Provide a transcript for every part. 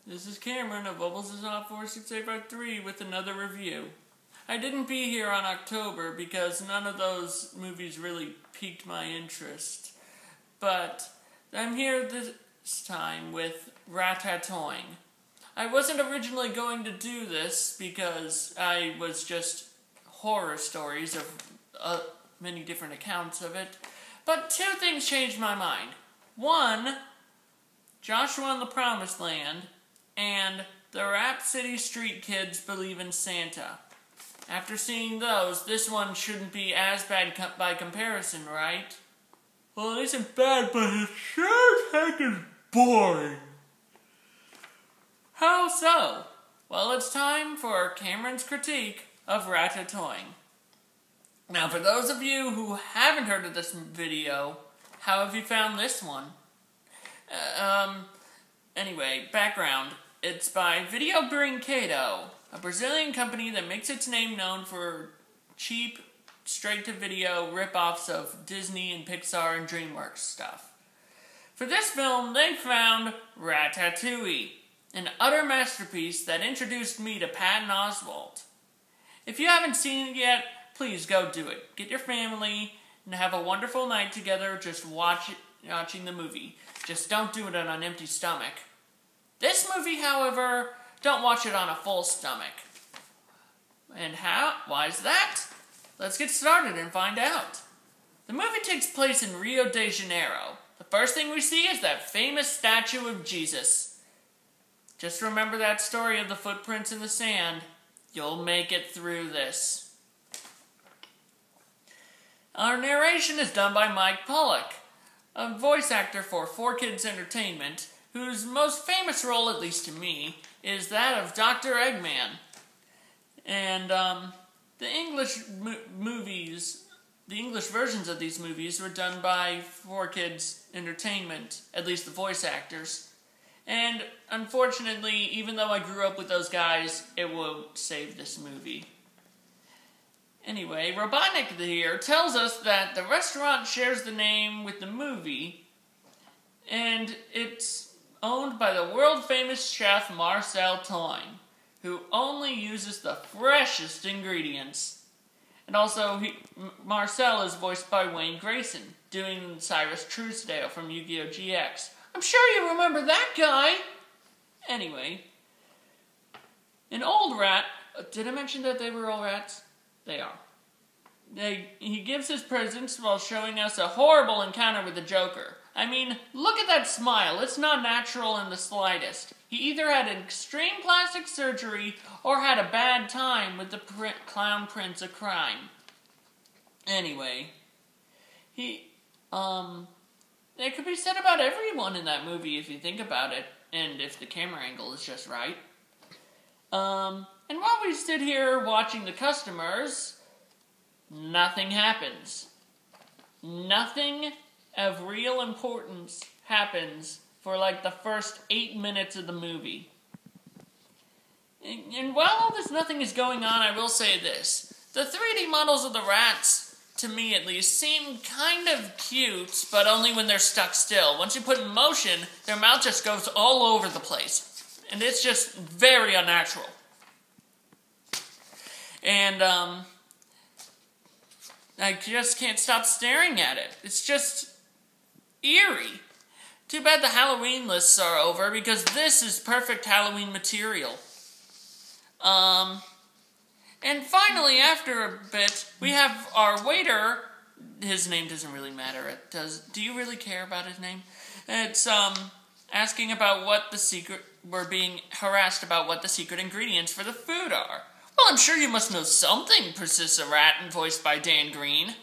This is Cameron of Bubbles is Off 46853 with another review. I didn't be here on October because none of those movies really piqued my interest. But I'm here this time with Ratatoing. I wasn't originally going to do this because I was just horror stories of many different accounts of it. But two things changed my mind. One, Joshua and the Promised Land, and the Rap City Street Kids Believe in Santa. After seeing those, this one shouldn't be as bad by comparison, right? Well, it isn't bad, but it sure as heck is boring. How so? Well, it's time for Cameron's critique of Ratatoing. Now, for those of you who haven't heard of this video, how have you found this one? Anyway, background. It's by Video Brinquedo, a Brazilian company that makes its name known for cheap, straight-to-video rip-offs of Disney and Pixar and DreamWorks stuff. For this film, they found Ratatouille, an utter masterpiece that introduced me to Patton Oswalt. If you haven't seen it yet, please go do it. Get your family and have a wonderful night together just watching the movie. Just don't do it on an empty stomach. This movie, however, don't watch it on a full stomach. And how? Why is that? Let's get started and find out. The movie takes place in Rio de Janeiro. The first thing we see is that famous statue of Jesus. Just remember that story of the footprints in the sand. You'll make it through this. Our narration is done by Mike Pollock, a voice actor for 4Kids Entertainment, whose most famous role, at least to me, is that of Dr. Eggman. And the English versions of these movies were done by 4Kids Entertainment, at least the voice actors. And unfortunately, even though I grew up with those guys, it won't save this movie. Anyway, Robotnik here tells us that the restaurant shares the name with the movie, and it's owned by the world-famous chef Marcel Toine, who only uses the freshest ingredients. And also, Marcel is voiced by Wayne Grayson, doing Cyrus Truesdale from Yu-Gi-Oh! GX. I'm sure you remember that guy! Anyway, an old rat... Did I mention that they were all rats? They are. He gives his presents while showing us a horrible encounter with the Joker. I mean, look at that smile. It's not natural in the slightest. He either had extreme plastic surgery or had a bad time with the clown prince of crime. Anyway, it could be said about everyone in that movie if you think about it, and if the camera angle is just right. And while we sit here watching the customers, nothing happens. Nothing of real importance happens for like the first 8 minutes of the movie. And while all this nothing is going on, I will say this. The 3D models of the rats, to me at least, seem kind of cute, but only when they're stuck still. Once you put in motion, their mouth just goes all over the place. And it's just very unnatural. And, I just can't stop staring at it. It's just eerie. Too bad the Halloween lists are over, because this is perfect Halloween material. And finally, after a bit, we have our waiter. His name doesn't really matter. It does. Do you really care about his name? It's, asking about what the secret... We're being harassed about what the secret ingredients for the food are. Well, I'm sure you must know something, persists a rat and voiced by Dan Green.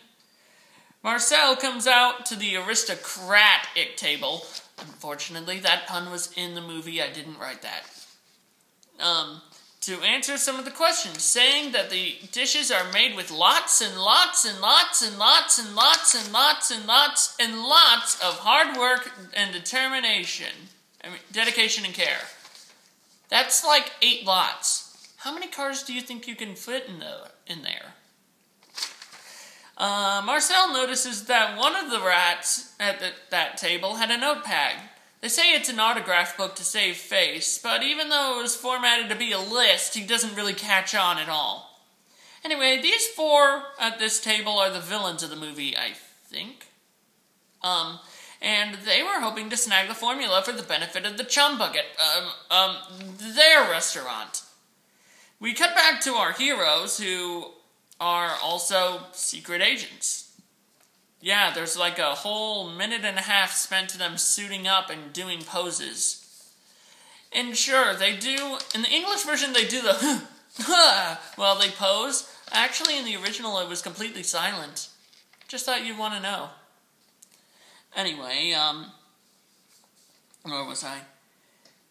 Marcel comes out to the aristocratic table. Unfortunately, that pun was in the movie. I didn't write that. To answer some of the questions, saying that the dishes are made with lots and lots and lots and lots and lots and lots and lots and lots of hard work and determination. Dedication and care. That's like 8 lots. How many cars do you think you can fit in there? Marcel notices that one of the rats at that table had a notepad They say it's an autograph book to save face, but even though it was formatted to be a list, he doesn't really catch on at all. Anyway, these four at this table are the villains of the movie, I think. And they were hoping to snag the formula for the benefit of the Chum Bucket, their restaurant. We cut back to our heroes, who are also secret agents. Yeah, there's like a whole minute and a half spent to them suiting up and doing poses. And sure, they do, in the English version they do the while they pose. Actually, in the original it was completely silent. Just thought you'd want to know. Anyway, where was I?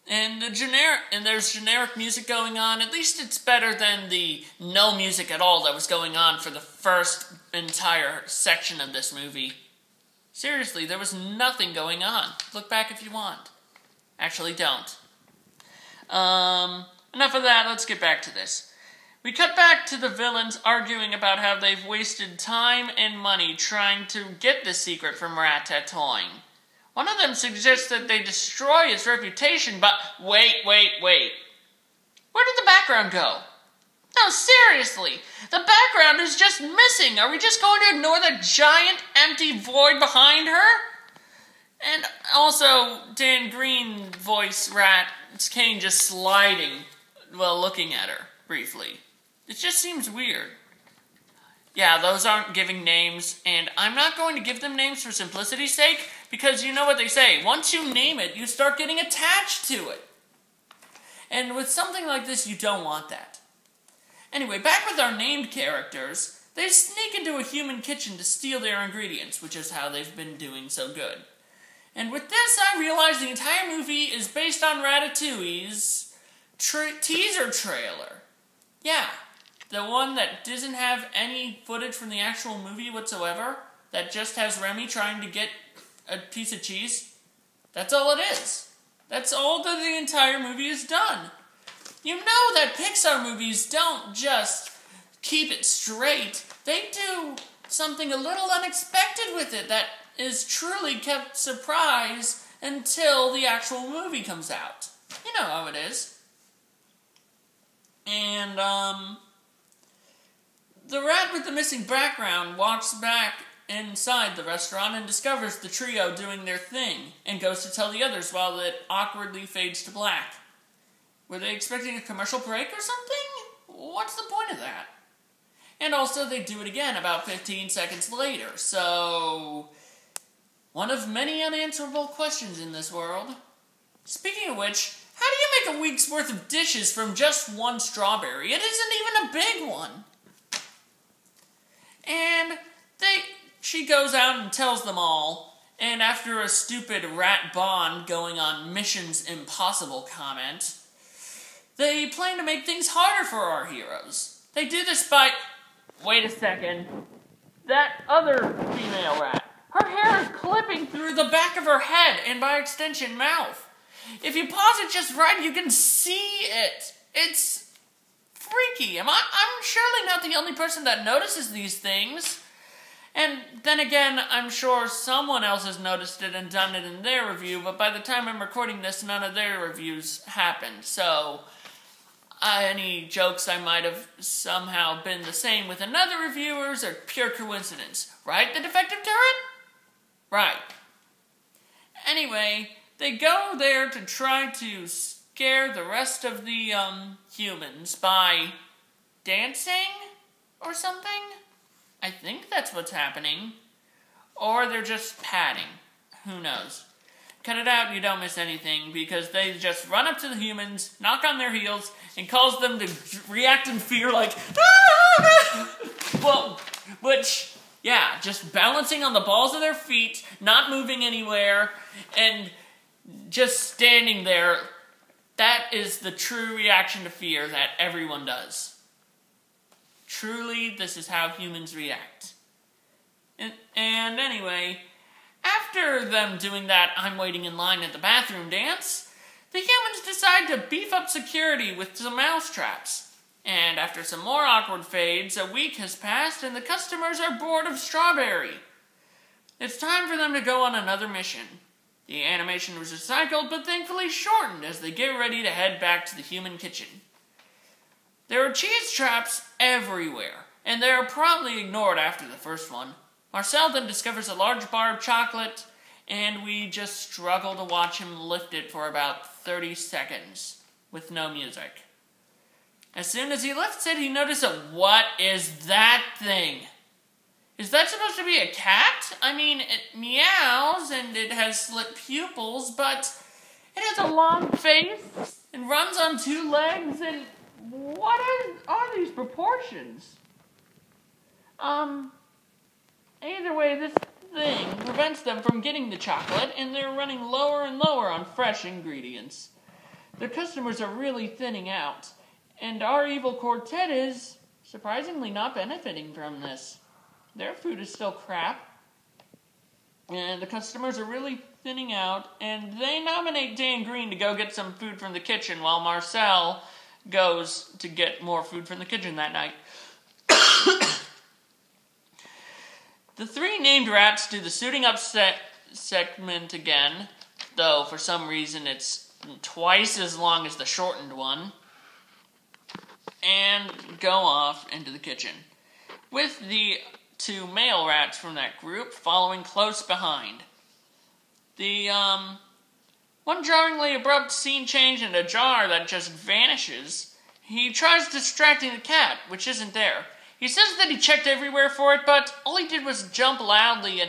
And there's generic music going on. At least it's better than the no music at all that was going on for the first entire section of this movie. Seriously, there was nothing going on. Look back if you want. Actually, don't. Enough of that, let's get back to this. We cut back to the villains arguing about how they've wasted time and money trying to get this secret from Ratatoing. One of them suggests that they destroy his reputation, but wait. Where did the background go? No, seriously, the background is just missing. Are we just going to ignore the giant empty void behind her? And also, Dan Green voice Rat Kane just sliding while looking at her briefly. It just seems weird. Yeah, those aren't giving names, and I'm not going to give them names for simplicity's sake, because you know what they say, once you name it, you start getting attached to it. And with something like this, you don't want that. Anyway, back with our named characters, they sneak into a human kitchen to steal their ingredients, which is how they've been doing so good. And with this, I realize the entire movie is based on Ratatouille's teaser trailer. Yeah. The one that doesn't have any footage from the actual movie whatsoever, that just has Remy trying to get a piece of cheese. That's all it is. That's all that the entire movie is done. You know that Pixar movies don't just keep it straight. They do something a little unexpected with it that is truly kept surprise until the actual movie comes out. You know how it is. And, the rat with the missing background walks back inside the restaurant and discovers the trio doing their thing and goes to tell the others while it awkwardly fades to black. Were they expecting a commercial break or something? What's the point of that? And also they do it again about 15 seconds later, so one of many unanswerable questions in this world. Speaking of which, how do you make a week's worth of dishes from just one strawberry? It isn't even a big one. And she goes out and tells them all, and after a stupid rat Bond going on Missions Impossible comment, they plan to make things harder for our heroes. They do this by... Wait a second. That other female rat, her hair is clipping through the back of her head and by extension mouth. If you pause it just right, you can see it. It's freaky. I'm surely not the only person that notices these things. And then again, I'm sure someone else has noticed it and done it in their review, but by the time I'm recording this, none of their reviews happened. So, any jokes I might have somehow been the same with another reviewers are pure coincidence. Right, the defective turret? Right. Anyway, they go there to try to scare the rest of the, humans by dancing or something? I think that's what's happening. Or they're just padding. Who knows? Cut it out, you don't miss anything, because they just run up to the humans, knock on their heels, and cause them to react in fear like, well, which, yeah, just balancing on the balls of their feet, not moving anywhere, and just standing there. That is the true reaction to fear that everyone does. Truly, this is how humans react. And anyway, after them doing that I'm waiting in line at the bathroom dance, the humans decide to beef up security with some mousetraps. And after some more awkward fades, a week has passed and the customers are bored of strawberry. It's time for them to go on another mission. The animation was recycled, but thankfully shortened as they get ready to head back to the human kitchen. There are cheese traps everywhere, and they are promptly ignored after the first one. Marcel then discovers a large bar of chocolate, and we just struggle to watch him lift it for about 30 seconds, with no music. As soon as he lifts it, he notices what is that thing? Is that supposed to be a cat? I mean, it meows and it has slit pupils, but it has a long face and runs on 2 legs, and what are these proportions? Either way, this thing prevents them from getting the chocolate, and they're running lower and lower on fresh ingredients. Their customers are really thinning out, and our evil quartet is surprisingly not benefiting from this. Their food is still crap, and the customers are really thinning out, and they nominate Dan Green to go get some food from the kitchen while Marcel goes to get more food from the kitchen that night. The 3 named rats do the suiting up segment again, though for some reason it's twice as long as the shortened one, and go off into the kitchen, with the 2 male rats from that group following close behind. The one jarringly abrupt scene change and a jar that just vanishes. He tries distracting the cat, which isn't there. He says that he checked everywhere for it, but all he did was jump loudly,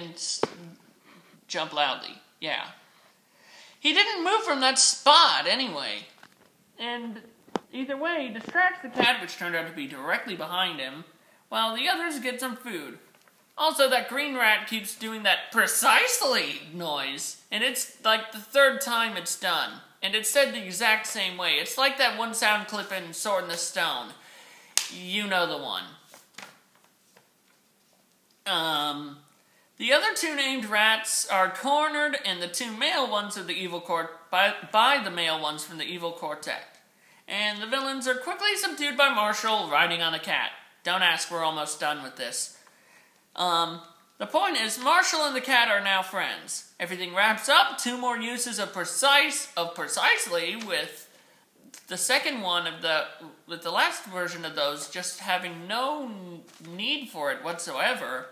yeah. He didn't move from that spot anyway. And either way, he distracts the cat, which turned out to be directly behind him, while the others get some food. Also, that green rat keeps doing that precisely noise, and it's like the 3rd time it's done. And it's said the exact same way. It's like that one sound clip in Sword in the Stone. You know the one. The other 2 named rats are cornered, and the 2 male ones of the evil by the male ones from the evil quartet. And the villains are quickly subdued by Marshall riding on a cat. Don't ask, we're almost done with this. The point is, Marshall and the cat are now friends. Everything wraps up. 2 more uses of precisely, with the second one with the last version of those just having no need for it whatsoever.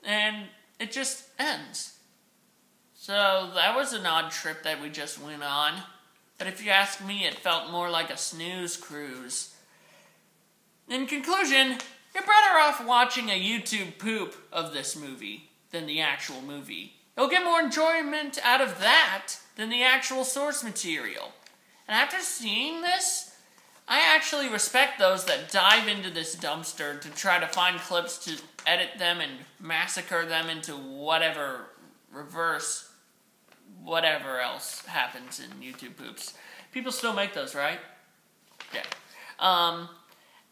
And it just ends. So that was an odd trip that we just went on. But if you ask me, it felt more like a snooze cruise. In conclusion, you're better off watching a YouTube poop of this movie than the actual movie. You'll get more enjoyment out of that than the actual source material. And after seeing this, I actually respect those that dive into this dumpster to try to find clips to edit them and massacre them into whatever else happens in YouTube poops. People still make those, right? Yeah.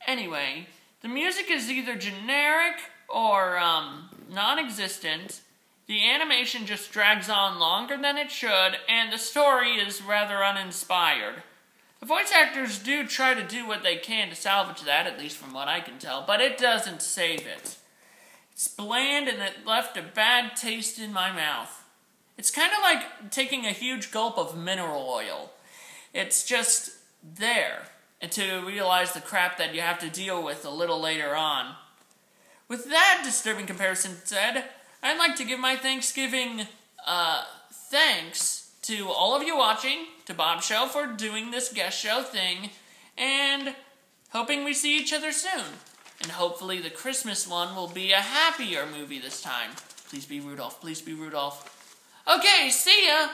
Anyway, the music is either generic or non-existent. The animation just drags on longer than it should, and the story is rather uninspired. The voice actors do try to do what they can to salvage that, at least from what I can tell, but it doesn't save it. It's bland, and it left a bad taste in my mouth. It's kind of like taking a huge gulp of mineral oil. It's just there, until you realize the crap that you have to deal with a little later on. With that disturbing comparison said, I'd like to give my Thanksgiving thanks to all of you watching, to Guestsheaux for doing this Guestsheaux thing, and hoping we see each other soon. And hopefully the Christmas one will be a happier movie this time. Please be Rudolph. Please be Rudolph. Okay, see ya!